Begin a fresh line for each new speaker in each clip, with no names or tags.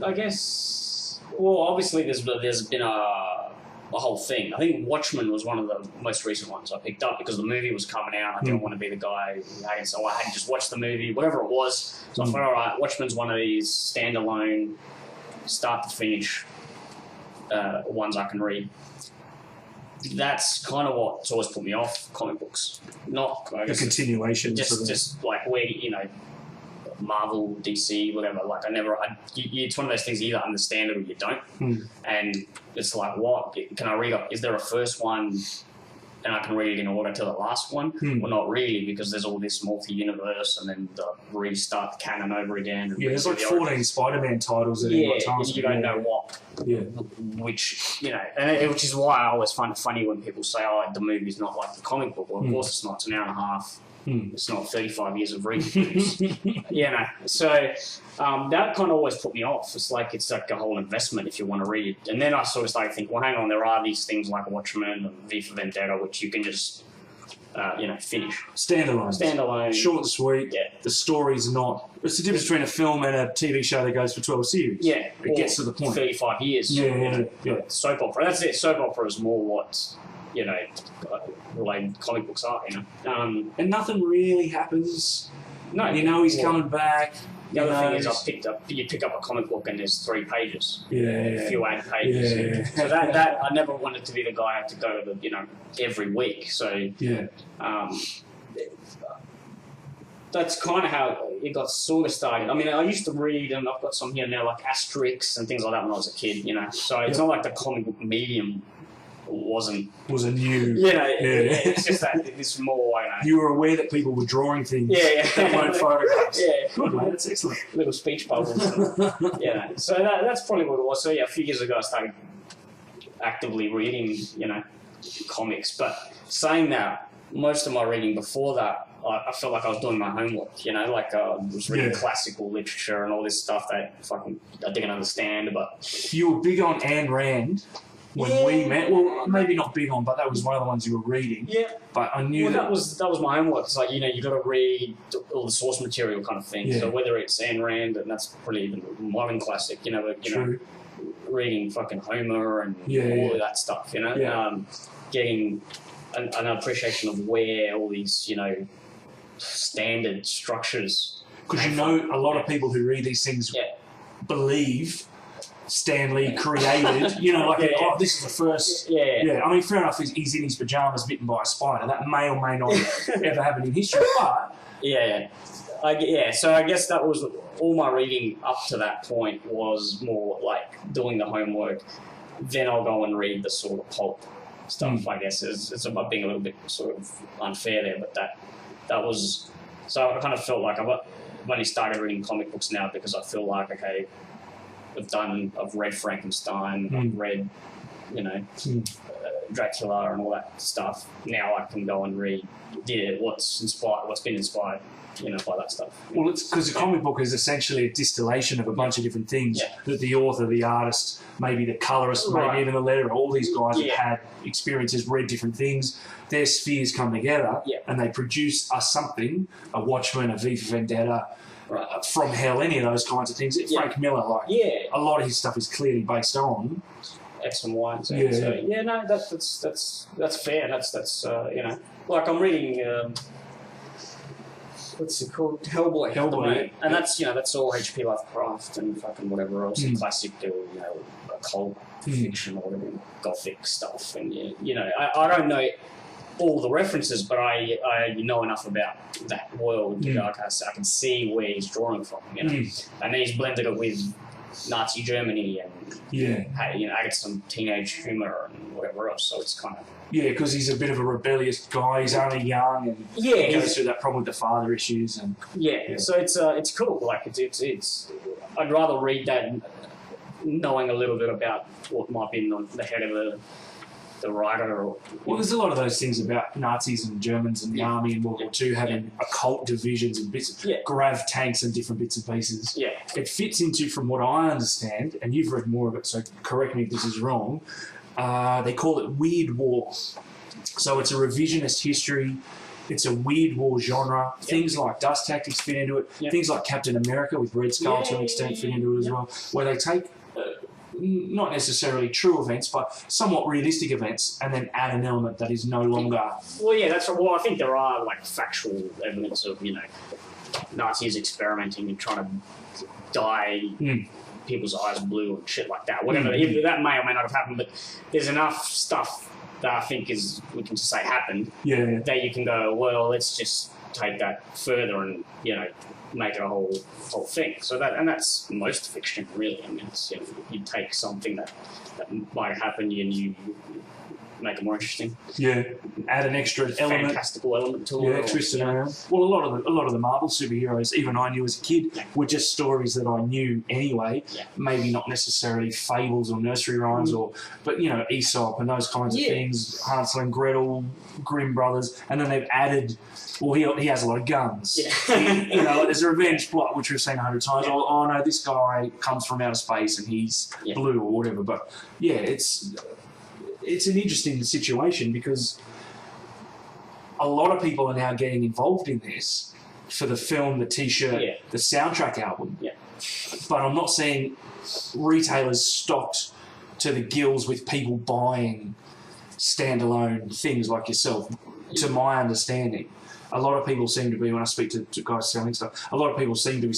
I guess. Well, obviously, there's been a whole thing. I think Watchmen was one of the most recent ones I picked up because the movie was coming out. I didn't want to be the guy who hated, so I had to just watch the movie, whatever it was. So I thought, all right, Watchmen's one of these standalone, start to finish ones I can read. That's kind of what's always put me off comic books. Not I guess,
the continuation.
Just like where Marvel, DC, whatever. Like it's one of those things you either understand it or you don't. And it's like, what can I read? Is there a first one, and I can read it in order to the last one? Well, not really, because there's all this multi-universe, and then restart the canon over again. And
there's like 14 Spider-Man titles at any time.
You don't know what. Which which is why I always find it funny when people say, "Oh, the movie's not like the comic book." Well, of course it's not. It's an hour and a half. It's not 35 years of reading. So that kind of always put me off. It's like a whole investment if you want to read. And then I sort of started thinking, well, hang on, there are these things like Watchmen and V for Vendetta, which you can just, finish.
Standalone. Short and sweet.
Yeah.
The story's not... It's the difference between a film and a TV show that goes for 12 series.
Yeah.
It gets to the point.
35 years.
Yeah.
Soap opera. That's it. Soap opera is more what... related comic books are,
and nothing really happens.
No,
he's coming back.
The other thing is, you pick up a comic book and there's 3 pages, a few ad pages. So that I never wanted to be the guy who had to go to every week. So that's kind of how it got sort of started. I mean, I used to read, and I've got some here now, like Asterix and things like that when I was a kid. So it's not like the comic book medium was a new. It's just that it's more.
You were aware that people were drawing things. That weren't photographs. Good, man. That's excellent.
Little speech bubbles. So that's probably what it was. So a few years ago I started actively reading, comics. But saying that, most of my reading before that, I felt like I was doing my homework. I was reading classical literature and all this stuff that I didn't understand. But
you were big on Ayn Rand. When we met, well, maybe not big on, but that was one of the ones you were reading. Yeah. But I knew
that was my homework. It's like, you got to read all the source material kind of thing. So whether it's Ayn Rand, and that's probably even a modern classic, reading fucking Homer and all of that stuff, getting an appreciation of where all these, standard structures.
Because a lot of people who read these things believe Stan Lee created, this is the first. I mean, fair enough, he's in his pajamas bitten by a spider. That may or may not have ever happened in history, but... So I guess that was all my reading up to that point was more like doing the homework. Then I'll go and read the sort of pulp stuff, I guess. It's about being a little bit sort of unfair there, but that was... So I kind of felt like I've only started reading comic books now because I feel like, okay... I've read Frankenstein, I've read, Dracula and all that stuff. Now I can go and read what's been inspired, by that stuff. Well, it's because the comic book is essentially a distillation of a bunch of different things that the author, the artist, maybe the colorist, maybe even the letterer, all these guys have had experiences, read different things. Their spheres come together and they produce something, a Watchmen, a V for Vendetta, From Hell, any of those kinds of things. Frank Miller, a lot of his stuff is clearly based on
X and Y and Z. That's fair. That's like I'm reading. What's it called? Hellboy. And that's all H.P. Lovecraft and fucking whatever else, classic, occult fiction or whatever, gothic stuff. And I don't know all the references, but I know enough about that world. I can see where he's drawing from. And then he's blended it with Nazi Germany and added some teenage humor and whatever else. So it's kind of
because he's a bit of a rebellious guy. He's only young and he goes through that problem with the father issues and
So it's cool. Like it's I'd rather read that knowing a little bit about what might be on the head of the writer.
Well, there's a lot of those things about Nazis and Germans and the army in World War II having occult divisions and bits of grav tanks and different bits and pieces. It fits into, from what I understand, and you've read more of it, so correct me if this is wrong, they call it Weird War. So it's a revisionist history It's a weird war genre. Things like Dust Tactics fit into it. Things like Captain America with Red Skull to an extent fit into it as well, where they take not necessarily true events, but somewhat realistic events, and then add an element that is no longer.
Well, yeah, that's right. Well, I think there are like factual evidence of Nazis experimenting and trying to dye people's eyes blue and shit like that. Whatever that may or may not have happened, but there's enough stuff that I think we can just say happened. That you can go, well, let's just take that further and make it a whole thing. So that's most fiction, really. I mean, it's, you take something that might happen and you make it more interesting.
Add an extra element,
fantastical element to it.
Twist it around. Well, a lot of the Marvel superheroes, even I knew as a kid, were just stories that I knew anyway. Maybe not necessarily fables or nursery rhymes, but Aesop and those kinds of things. Hansel and Gretel, Grimm brothers, and then they've added. Well, he has a lot of guns. There's a revenge plot, which we've seen 100 times. Oh no, this guy comes from outer space and he's blue or whatever. But it's an interesting situation because a lot of people are now getting involved in this for the film, the T-shirt, the soundtrack album. But I'm not seeing retailers stocked to the gills with people buying standalone things like yourself, to my understanding. A lot of people seem to be, when I speak to guys selling stuff, a lot of people seem to be,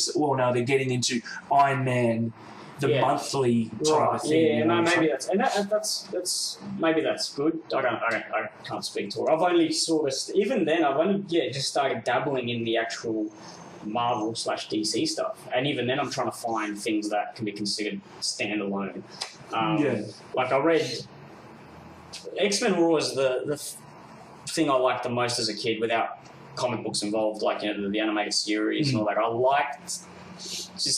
they're getting into Iron Man, the monthly type of thing.
Maybe that's maybe that's good. I can't speak to it. I've only even then I've only just started dabbling in the actual Marvel/DC stuff, and even then I'm trying to find things that can be considered standalone. Like I read X-Men Raw is the thing I liked the most as a kid without comic books involved, like the animated series and all that. I liked.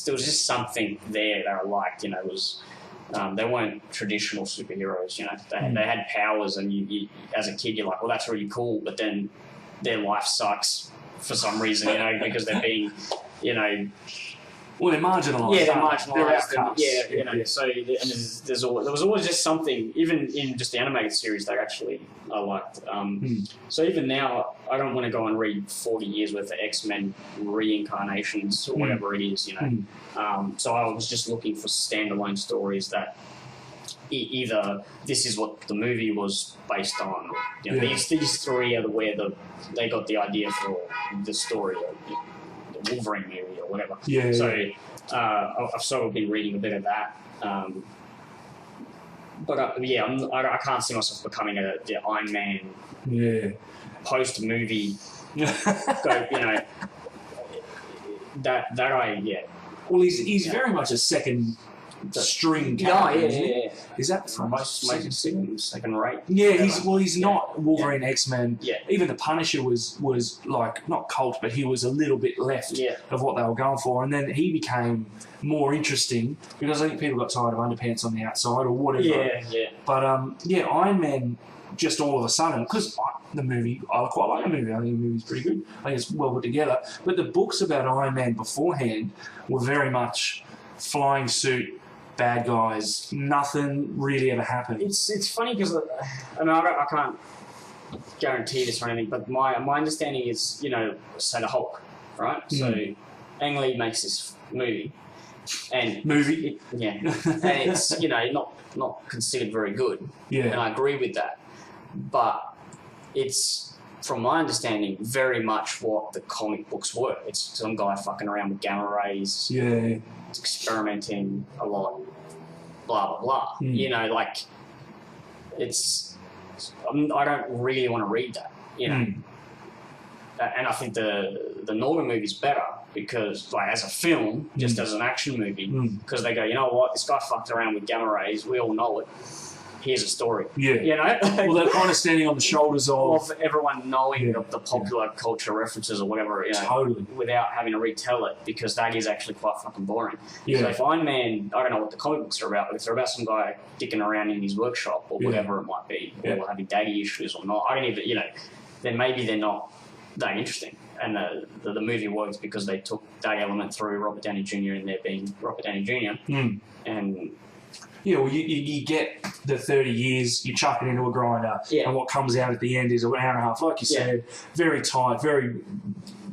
There was just something there that I liked. It was they weren't traditional superheroes. They had powers, and you as a kid you're like, well, that's really cool. But then their life sucks for some reason, because they're being,
Well, they're marginalised.
Yeah, they're marginalised. So there was always just something, even in just the animated series, that actually I liked. So even now, I don't want to go and read 40 years worth of X-Men reincarnations or whatever it is, So I was just looking for standalone stories that either this is what the movie was based on, these three are where they got the idea for the story of the Wolverine movie or whatever. I've sort of been reading a bit of that. But I can't see myself becoming the Iron Man post-movie.
Well, he's very much a second string character, isn't he? Is that from
most second rate?
He's not Wolverine, X-Men. Even the Punisher was like not cult, but he was a little bit left of what they were going for, and then he became more interesting because I think people got tired of underpants on the outside or whatever. But Iron Man just all of a sudden, because the movie, I quite like the movie. I think the movie's pretty good. I think it's well put together. But the books about Iron Man beforehand were very much flying suit, bad guys, nothing really ever happened.
It's funny because I can't guarantee this or anything, but my understanding is, say the Hulk, right? So Ang Lee makes this movie. And it's not considered very good. And I agree with that. But it's, from my understanding, very much what the comic books were. It's some guy fucking around with gamma rays, experimenting a lot, blah blah blah. It's. I don't really want to read that, And I think the Northern movie's better because, as a film, just as an action movie, because they go, you know what, this guy fucked around with gamma rays. We all know it. Here's a story.
Well, they're kind of standing on the shoulders of
everyone knowing the popular culture references or whatever,
totally,
without having to retell it, because that is actually quite fucking boring. So if Iron Man, I don't know what the comic books are about, but if they're about some guy dicking around in his workshop or whatever it might be, or having daddy issues or not, I don't even, then maybe they're not that interesting. And the movie works because they took that element through Robert Downey Jr. and there being Robert Downey Jr. And
Yeah, well, you get the 30 years, you chuck it into a grinder, and what comes out at the end is an hour and a half, like you said, very tight, very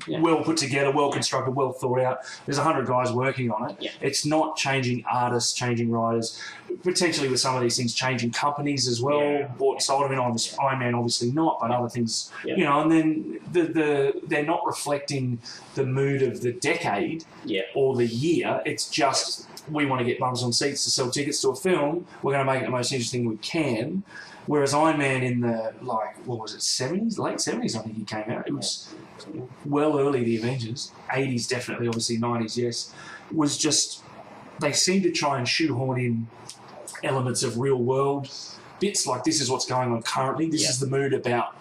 well put together, well constructed, well thought out. There's 100 guys working on it. It's not changing artists, changing writers, potentially with some of these things changing companies as well. Bought, sold. I mean, Iron Man obviously not, but other things, you know. And then they're not reflecting the mood of the decade or the year. It's just we want to get bums on seats to sell tickets to a film. We're going to make it the most interesting we can. Whereas Iron Man in the, like, what was it, 70s? Late 70s, I think he came out. It was well early, the Avengers. 80s, definitely, obviously, 90s, yes. Was just, they seemed to try and shoehorn in elements of real world bits, like this is what's going on currently. This is the mood about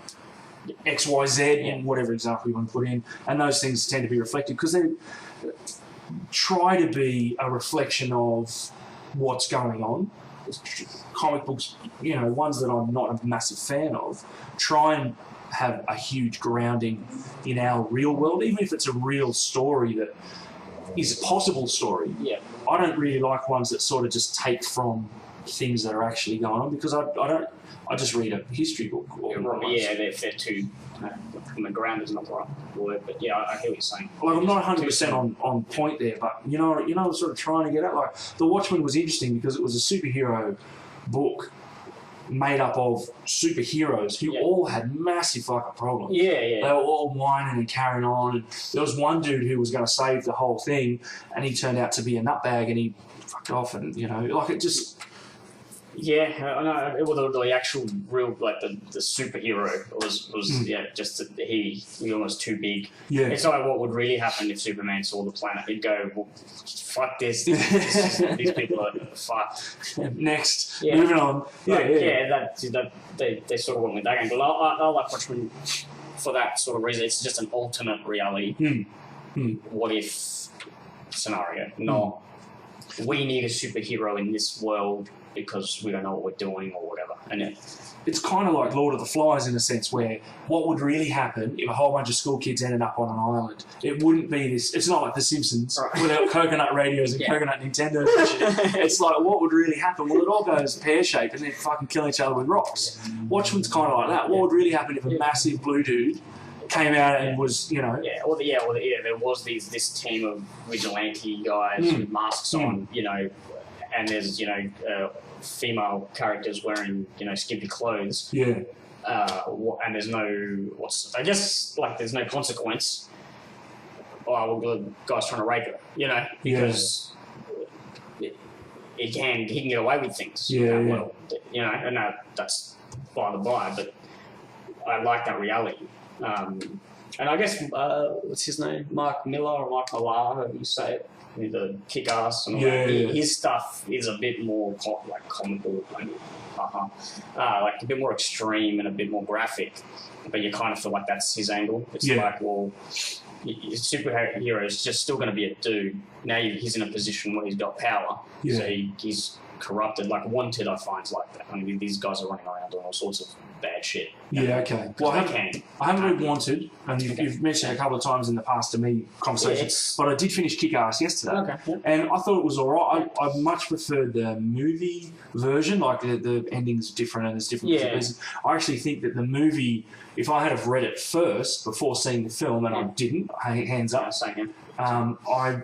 X, Y, Z, and whatever example you want to put in. And those things tend to be reflected because they try to be a reflection of what's going on. Comic books, you know, ones that I'm not a massive fan of, try and have a huge grounding in our real world, even if it's a real story that is a possible story. I don't really like ones that sort of just take from things that are actually going on, because I just read a history book.
They're too. The ground is not the right word, but I hear what you're saying.
Like, I'm not 100% on point there, but you know, I'm sort of trying to get at. Like, The Watchmen was interesting because it was a superhero book made up of superheroes who all had massive fucking problems. They were all whining and carrying on. And there was one dude who was going to save the whole thing, and he turned out to be a nutbag, and he fucked off, and you know, like it just.
I know. It was the actual real, like the superhero was just that he almost too big. It's like what would really happen if Superman saw the planet. He'd go, well, fuck this. These people are fucked.
Next, moving on.
They sort of went with that game. But I like Watchmen for that sort of reason. It's just an alternate reality. What if scenario? No, we need a superhero in this world because we don't know what we're doing or whatever. And
it's kind of like Lord of the Flies in a sense, where what would really happen if a whole bunch of school kids ended up on an island? It wouldn't be this. It's not like The Simpsons without coconut radios and coconut Nintendos and shit. It's like, what would really happen? Well, it all goes pear-shaped and they fucking kill each other with rocks. Watchmen's kind of like that. What would really happen if a massive blue dude came out and was, you know...
there was this team of vigilante guys with masks on, you know, and there's, you know... female characters wearing, you know, skimpy clothes. And there's no, there's no consequence. Oh, well, the guy's trying to rape her, you know, because he can get away with things. Well, you know, and that's by the by, but I like that reality. And I guess, what's his name? Mark Miller or Mark Millar, however you say it. The kick-ass and all that. His stuff is a bit more comical, like a bit more extreme and a bit more graphic, but you kind of feel like that's his angle. It's like, well, your superhero is just still going to be a dude. Now he's in a position where he's got power, so he's corrupted. Like Wanted, I find, like that. I mean, these guys are running around doing all sorts of bad shit.
Okay. Well, I haven't read Wanted, and you've mentioned it a couple of times in the past to me conversations, but I did finish Kick-Ass yesterday, and I thought it was all right. I much preferred the movie version, like the ending's different and there's different reasons. I actually think that the movie, if I had have read it first before seeing the film, and I didn't, hands up, I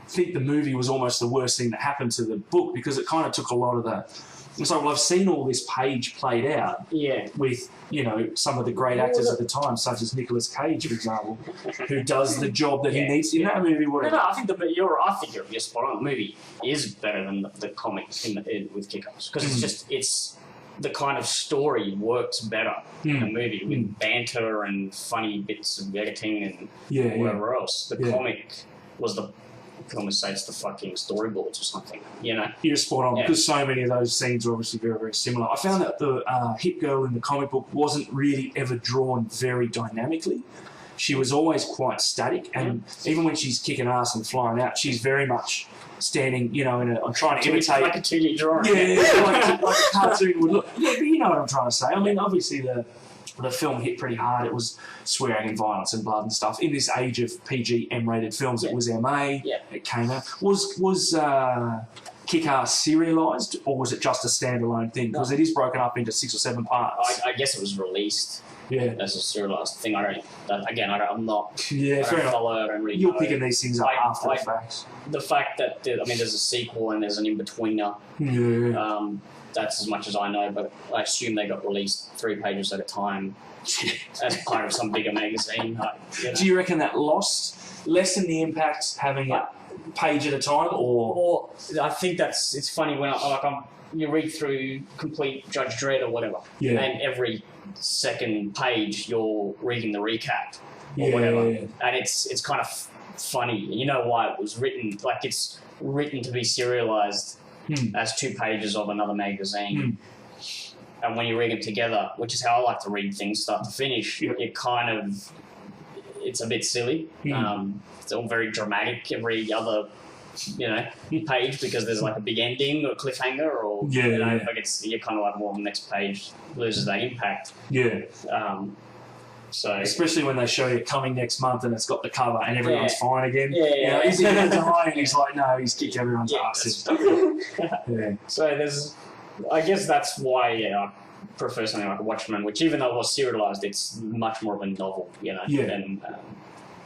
think the movie was almost the worst thing that happened to the book, because it kind of took a lot of the... It's like, well, I've seen all this page played out with, you know, some of the great actors at the time, such as Nicolas Cage, for example, who does the job that he needs in that movie. Whatever.
No, I think you're spot on. The movie is better than the comic with Kick-Ass, because it's the kind of story works better in the movie with banter and funny bits of editing and whatever else. The comic was the... almost say it's the fucking storyboards or something, you know?
You're spot on, because so many of those scenes are obviously very, very similar. I found that the hit girl in the comic book wasn't really ever drawn very dynamically. She was always quite static, and even when she's kicking ass and flying out, she's very much standing, you know, I'm trying to imitate...
Like a 2D drawing.
Like a cartoon would look. Yeah, but you know what I'm trying to say. I mean, obviously the film hit pretty hard. It was swearing and violence and blood and stuff. In this age of PG M-rated films, it was MA. It came out. Was Kick-Ass serialised, or was it just a standalone thing? Because it is broken up into 6 or 7 parts.
I guess it was released.
Yeah,
as a serialised thing. I'm not.
Yeah, fair enough.
I don't really
You're
know.
picking these things up after the fact.
The fact that there's a sequel and there's an in-betweener.
Yeah.
That's as much as I know, but I assume they got released 3 pages at a time as part of some bigger magazine.
Do you reckon that lessened the impact having a page at a time, or
I think it's funny when you read through complete Judge Dredd or whatever, and every second page you're reading the recap or whatever, and it's kind of funny. You know why it was written? Like, it's written to be serialized as 2 pages of another magazine. And when you read them together, which is how I like to read things start to finish, it's a bit silly. It's all very dramatic every other page, because there's like a big ending or cliffhanger, or you're kind of like, well, the next page loses that impact. So
especially when they show you coming next month and it's got the cover and everyone's fine again. Is he going to die? And he's like, no, he's kicked everyone's ass. So
I guess that's why I prefer something like Watchmen, which, even though it was serialized, it's much more of a novel, than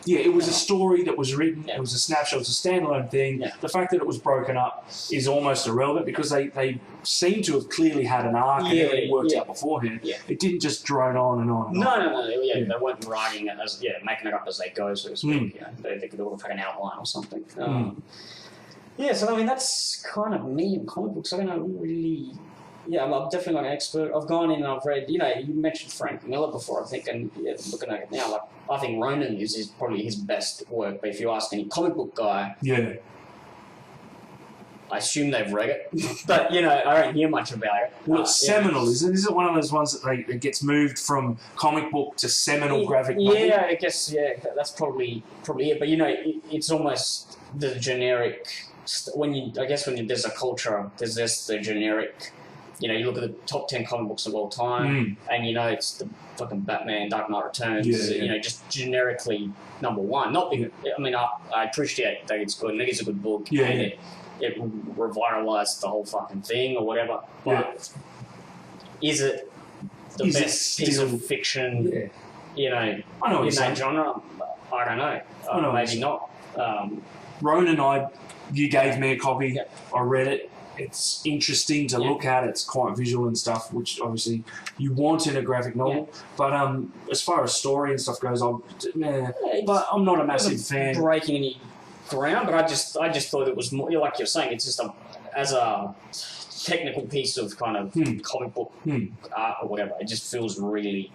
it was a story that was written. It was a snapshot. It was a standalone thing. The fact that it was broken up is almost irrelevant, because they seem to have clearly had an arc and everything worked out beforehand. It didn't just drone on and on.
No. They weren't writing it making it up as they go, so to speak. They could all take an outline or something. So that's kind of me in comic books. I don't really. I'm definitely not an expert. I've gone in and I've read, you mentioned Frank Miller before, I think, and looking at it now, like, I think Ronin is probably his best work, but if you ask any comic book guy, I assume they've read it, but, I don't hear much about it.
Well, it's seminal, isn't it? Is it one of those ones that gets moved from comic book to seminal graphic novel?
Yeah, I guess, that's probably it, but, it's almost the generic, when there's a culture, there's just the generic. You look at the top 10 comic books of all time, and it's the fucking Batman, Dark Knight Returns. Just generically number one. I appreciate that it's good, and it is a good book, and it revitalized the whole fucking thing or whatever. But is it the best piece of fiction?
I know
in that genre? I don't know. Maybe not.
Ronin, you gave me a copy. I read it. It's interesting to look at. It's quite visual and stuff, which obviously you want in a graphic novel. But as far as story and stuff goes, but I'm not a massive fan.
Breaking any ground, but I just thought it was more, like you're saying, it's just as a technical piece of kind of comic book art or whatever. It just feels really.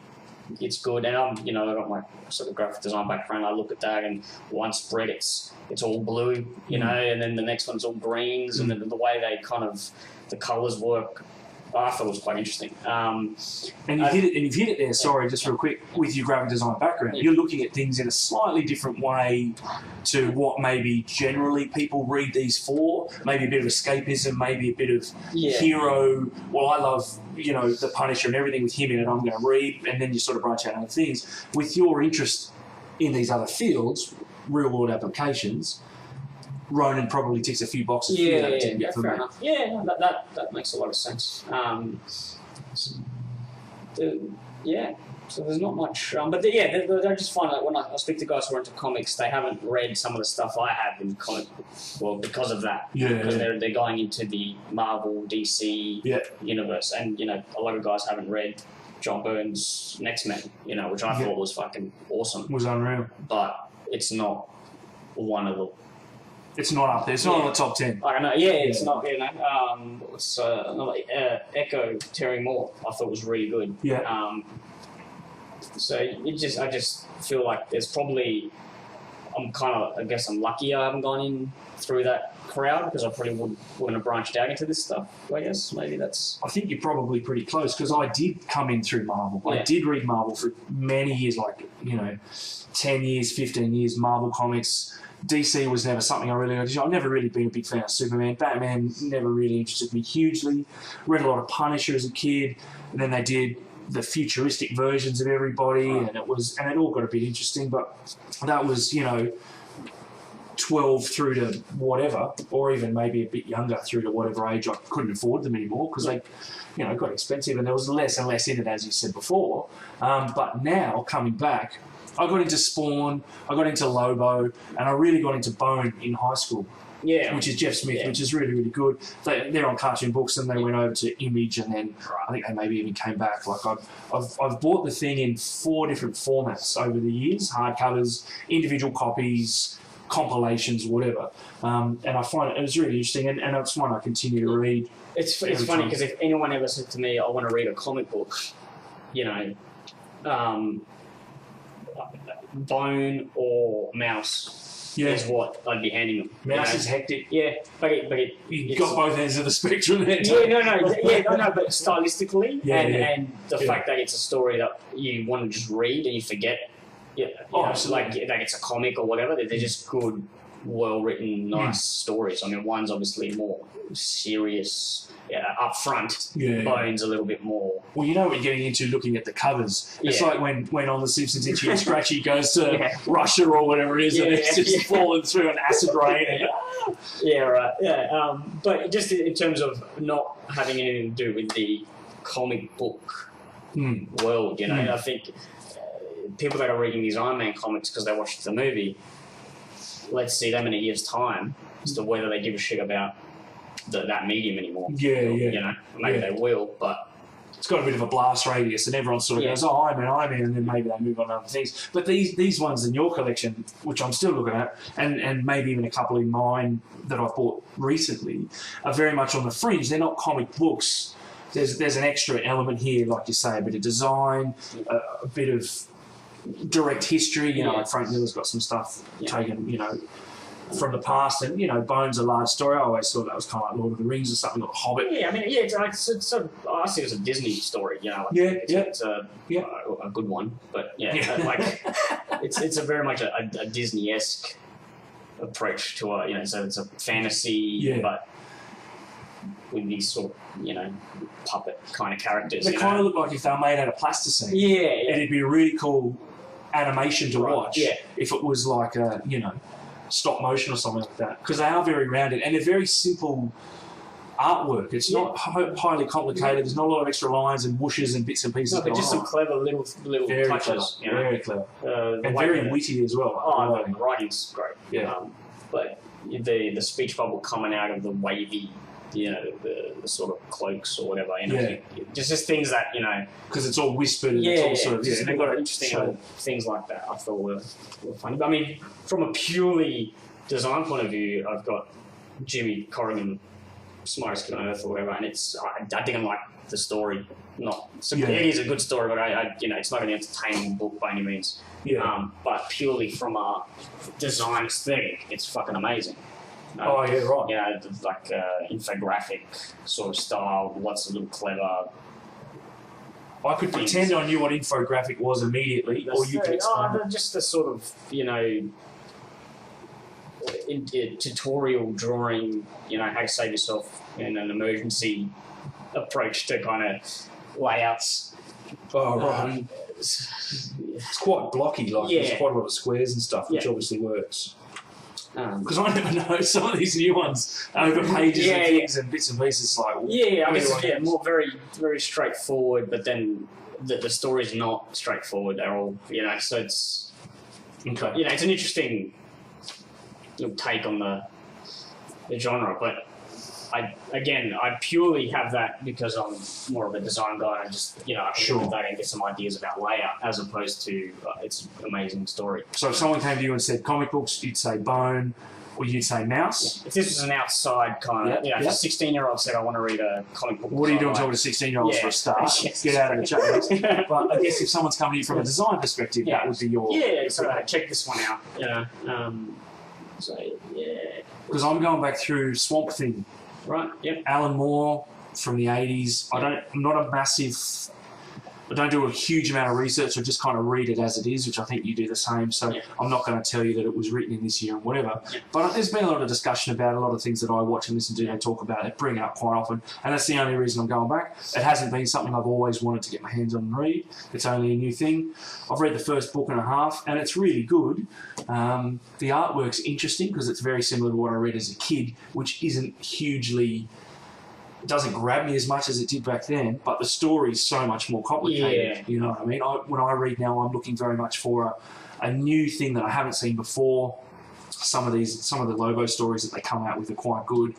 It's good, and I got my sort of graphic design background. I look at that, and one spread it's all blue, and then the next one's all greens, and then the way they kind of the colours work, I thought was quite interesting.
And you've hit it there. Sorry, just real quick, with your graphic design background, you're looking at things in a slightly different way to what maybe generally people read these for. Maybe a bit of escapism, maybe a bit of hero. Well, I love the Punisher and everything with him in it. I'm going to read, and then you sort of branch out other things. With your interest in these other fields, real world applications, Ronin probably ticks a few boxes.
Fair enough. That makes a lot of sense. So there's not much, but I just find that when I speak to guys who are into comics, they haven't read some of the stuff I have in comic books. Well, because of that, because they're going into the Marvel, DC universe, and a lot of guys haven't read John Byrne's X-Men, which I thought was fucking awesome.
It was unreal,
but it's not one of the.
It's not up there. It's not on the top 10.
I don't know. It's not. It's Echo Terry Moore. I thought was really good. So I just feel like there's probably. I guess I'm lucky I haven't gone in through that crowd, because I probably wouldn't have branched out into this stuff. I guess maybe that's.
I think you're probably pretty close, because I did come in through Marvel. I did read Marvel for many years, 10 years, 15 years. Marvel comics. DC was never something I really got into. I've never really been a big fan of Superman. Batman never really interested me hugely. Read a lot of Punisher as a kid, and then they did the futuristic versions of everybody, and it all got a bit interesting. But that was 20 12 through to whatever, or even maybe a bit younger through to whatever age I couldn't afford them anymore because they, got expensive and there was less and less in it, as you said before. But now, coming back, I got into Spawn, I got into Lobo, and I really got into Bone in high school.
Yeah.
Which is Jeff Smith, which is really, really good. They're on Cartoon Books and they went over to Image and then I think they maybe even came back. Like I've bought the thing in 4 different formats over the years, hardcovers, individual copies, compilations, whatever. And I find it was really interesting and it's one I continue to read.
It's funny because if anyone ever said to me, I want to read a comic book, Bone or Mouse is what I'd be handing them.
Mouse is hectic.
Yeah, but
you've got both ends of the spectrum there.
But stylistically and the fact that it's a story that you want to just read and you forget. Yeah, like it's a comic or whatever. They're just good, well-written, nice stories. I mean, one's obviously more serious, up front. Bone's a little bit more.
Well, you know what you're getting into looking at the covers. It's like when on The Simpsons, Itchy and Scratchy goes to Russia or whatever it is, and it's just falling through an acid rain.
But just in terms of not having anything to do with the comic book world, I think people that are reading these Iron Man comics because they watched the movie, let's see them in a year's time as to whether they give a shit about that medium anymore. Maybe they will, but
it's got a bit of a blast radius, and everyone sort of goes, "Oh, Iron Man," and then maybe they move on to other things. But these ones in your collection, which I'm still looking at, and maybe even a couple in mine that I've bought recently, are very much on the fringe. They're not comic books. There's an extra element here, like you say, a bit of design, a bit of direct history. Like Frank Miller's got some stuff taken, from the past, and Bone's a large story. I always thought that was kind of like Lord of the Rings or something, or Hobbit.
Yeah, I mean, it's I see it as a Disney story. It's a good one, but it's a very much a Disney-esque approach to so it's a fantasy, but with these sort of puppet kind of characters.
They kind of look like if they were made out of plasticine. And it'd be a really cool animation to watch if it was like a stop motion or something like that, because they are very rounded and they're very simple artwork. It's not highly complicated. There's not a lot of extra lines and whooshes and bits and pieces.
No, but just some clever little
very
touches.
Clever. Very clever. And very witty as well.
The writing's great. But the speech bubble coming out of the wavy, the sort of cloaks or whatever. Just things that
because it's all whispered and it's all sort of
they've got interesting things like that. I thought were funny. But I mean, from a purely design point of view, I've got Jimmy Corrigan, Smartest Kid on Earth or whatever, and I didn't like the story. It is a good story, but it's not an entertaining book by any means. But purely from a design aesthetic, it's fucking amazing.
Right.
Like infographic sort of style, lots of little clever.
I could pretend I knew what infographic was immediately, or you could explain.
Just the sort of tutorial drawing, how to save yourself in an emergency approach to kind of layouts.
Oh, right. It's quite blocky, there's quite a lot of squares and stuff, which obviously works. Because I never know some of these new ones over pages and things and bits and pieces. I
guess more very, very straightforward, but then the story's not straightforward. They're all, so it's it's an interesting little take on the genre, but I purely have that because I'm more of a design guy. I just, I can look at that and get some ideas about layout as opposed to it's an amazing story.
So if someone came to you and said comic books, you'd say Bone or you'd say Mouse?
If this was an outside kind of, if a 16-year-old said, I want to read a comic book.
What are you doing talking to 16-yearolds for a start? Get out of the chat. But I guess if someone's coming to you from a design perspective, that would be your...
so check this one out.
Because I'm going back through Swamp Thing.
Right,
Alan Moore from the 80s. I'm not a massive I don't do a huge amount of research. I just kind of read it as it is, which I think you do the same. So I'm not going to tell you that it was written in this year and whatever. But there's been a lot of discussion about a lot of things that I watch and listen to and talk about. They bring it up quite often. And that's the only reason I'm going back. It hasn't been something I've always wanted to get my hands on and read. It's only a new thing. I've read the first book and a half, and it's really good. The artwork's interesting because it's very similar to what I read as a kid, which isn't hugely... It doesn't grab me as much as it did back then, but the story's so much more complicated. You know what I mean? When I read now, I'm looking very much for a new thing that I haven't seen before. Some of the Lobo stories that they come out with are quite good.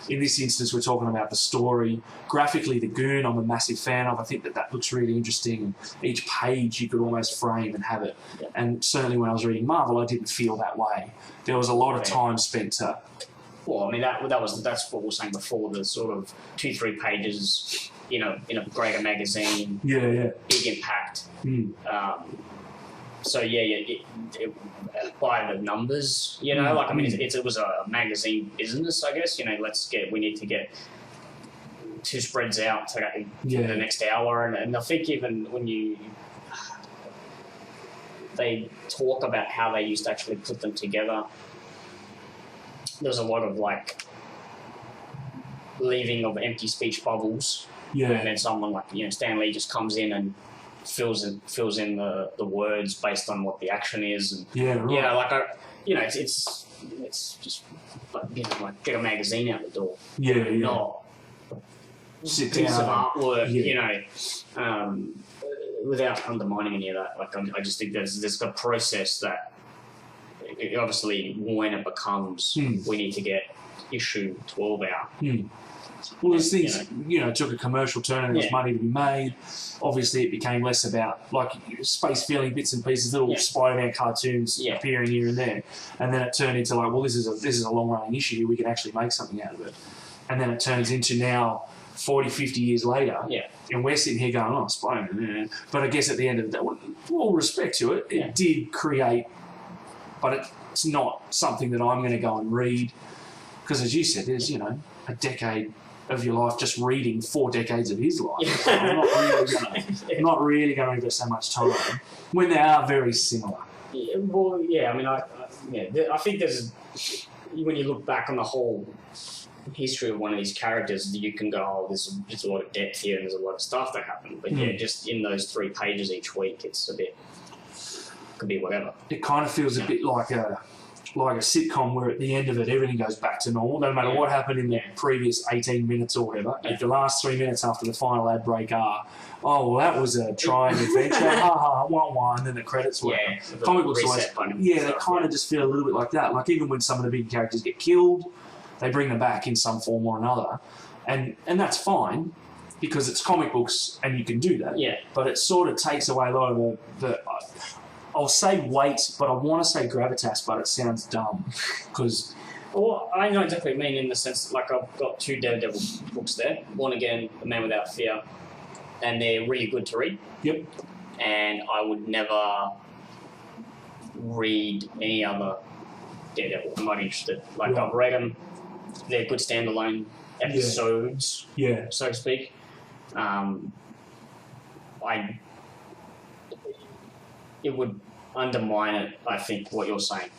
In this instance, we're talking about the story. Graphically, the Goon, I'm a massive fan of. I think that looks really interesting. And each page you could almost frame and have it. And certainly when I was reading Marvel, I didn't feel that way. There was a lot of time spent to...
Well, I mean, that's what we were saying before, the sort of 2-3 pages in a greater magazine. Big impact. So, by the numbers, you know, like, I mean, it was a magazine business, I guess, you know, we need to get 2 spreads out to the next hour. And I think even when they talk about how they used to actually put them together, there's a lot of like leaving of empty speech bubbles, and then someone like Stan Lee just comes in and fills in the words based on what the action is, and it's just like get a magazine out the door, not
sit
piece
down
of artwork, without undermining any of that. Like I just think there's a process that. Obviously, when it becomes, we need to get issue 12 out.
Well, there's things, it took a commercial turn and there's money to be made. Obviously, it became less about, like, space-filling bits and pieces, little Spider-Man cartoons appearing here and there. And then it turned into, like, well, this is a long-running issue. We can actually make something out of it. And then it turns into now, 40, 50 years later, and we're sitting here going, oh, Spider-Man. But I guess at the end of the day, with all respect to it, it did create... But it's not something that I'm going to go and read because, as you said, there's, a decade of your life just reading 4 decades of his life. So I'm not really going to invest so much time when they are very similar.
I mean, I think there's, when you look back on the whole history of one of these characters, you can go, oh, there's a lot of depth here and there's a lot of stuff that happened. But just in those 3 pages each week, it's a bit... be whatever.
It kind of feels a bit like a sitcom where at the end of it everything goes back to normal, no matter what happened in the previous 18 minutes or whatever. If the last 3 minutes after the final ad break are, oh well, that was a trying adventure, and then the credits were. Comic books always, they kind of just feel a little bit like that. Like even when some of the big characters get killed, they bring them back in some form or another, and that's fine. Because it's comic books and you can do that. But it sort of takes away a lot of the I'll say weight, but I want to say gravitas, but it sounds dumb. Because...
Well, I know exactly what you mean in the sense that, like, I've got 2 Daredevil books there. Born Again, The Man Without Fear. And they're really good to read.
Yep.
And I would never read any other Daredevil. I'm not interested. Like, I've read them. They're good standalone episodes, so to speak. It would undermine it, I think, what you're saying.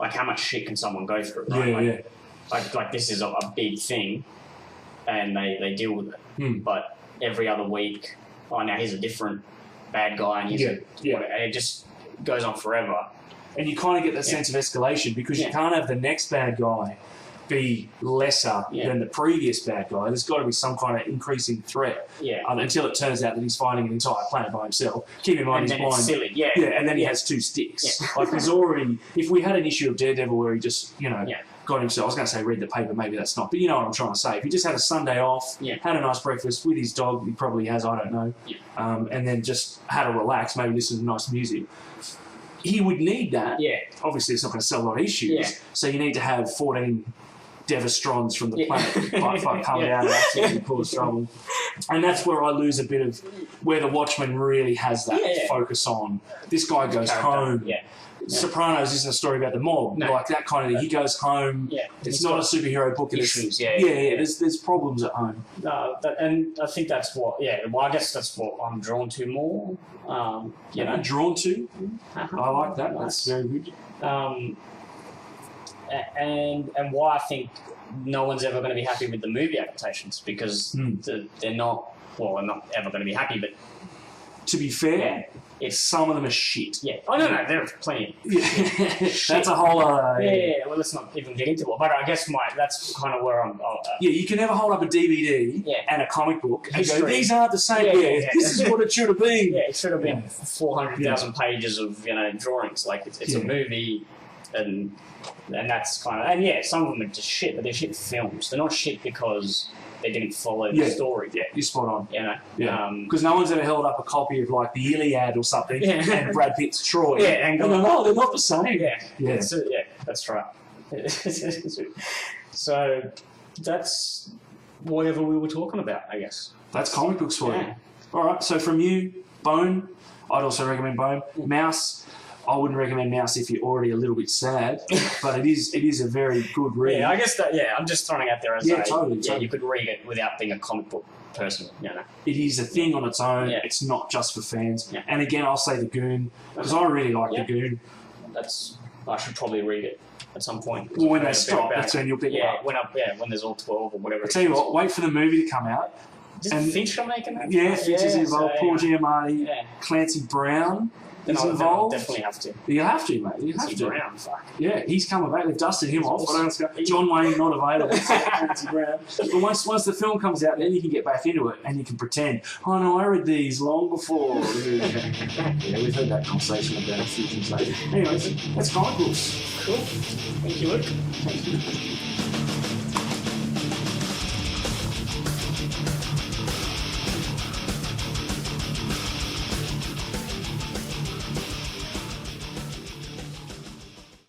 Like, how much shit can someone go through, right? Like this is a big thing, and they deal with it. But every other week, now he's a different bad guy, and and it just goes on forever.
And you kind of get that sense of escalation, because you can't have the next bad guy be lesser than the previous bad guy. There's got to be some kind of increasing threat until it turns out that he's fighting an entire planet by himself. Keep in mind he's blind.
It's silly.
And then he has 2 sticks. Like there's already... If we had an issue of Daredevil where he just, got himself... I was going to say read the paper, maybe that's not. But you know what I'm trying to say. If he just had a Sunday off, had a nice breakfast with his dog, he probably has, I don't know, and then just had a relax, maybe listen to nice music, he would need that. Obviously, it's not going to sell a lot of issues. So you need to have 14... Devastrons from the planet coming out and absolutely cause trouble. And that's where I lose a bit of where the Watchmen really has that focus on. This guy goes home. Sopranos isn't a story about the mob, like that kind of thing. He goes home.
Yeah,
it's not a superhero book.
Issues,
There's problems at home.
No, and I think that's what. Yeah, well, I guess that's what I'm drawn to more.
Drawn to. I like that. That's very good.
And why I think no one's ever going to be happy with the movie adaptations because they're not. Well, they're not ever going to be happy, but
to be fair, some of them are shit.
Yeah. Oh no, there's plenty.
That's a whole other.
Yeah. Well, let's not even get into it. But I guess that's kind of where I'm.
You can never hold up a DVD and a comic book and go, "These aren't the same." This is what it should have been.
Yeah, it should have been 400,000 pages of drawings. Like it's a movie, and that's kind of some of them are just shit, but they're shit films. They're not shit because they didn't follow the story.
Yeah, you're spot on.
Because
no one's ever held up a copy of like the Iliad or something and Brad Pitt's Troy.
And
they're not the same.
That's right. So that's whatever we were talking about, I guess.
That's comic books for you. All right. So from you, Bone. I'd also recommend Bone. Mouse. I wouldn't recommend Mouse if you're already a little bit sad, but it is a very good read.
Yeah, I guess that. Yeah, I'm just throwing it out there as
totally.
You could read it without being a comic book person.
It is a thing on its own. Yeah. It's not just for fans. Yeah. And again, I'll say The Goon because I really like The Goon.
I should probably read it at some point.
Well, when they stop, that's when you'll pick it up.
When there's all 12 or whatever.
I tell you what, wait for the movie to come out.
Is Fincher making that?
Yeah, Fincher's involved. Paul Giamatti, Clancy Brown. He's involved.
I'll definitely have to.
You have to, mate. You have to.
Brown, fuck.
Yeah, he's coming back. They've dusted him off. John Wayne not available. Clancy Brown. But once the film comes out, then you can get back into it and you can pretend, oh no, I read these long before. We've had that conversation about a few things later. Anyways, that's comic books.
Cool. Thank you, Luke.
Thank you.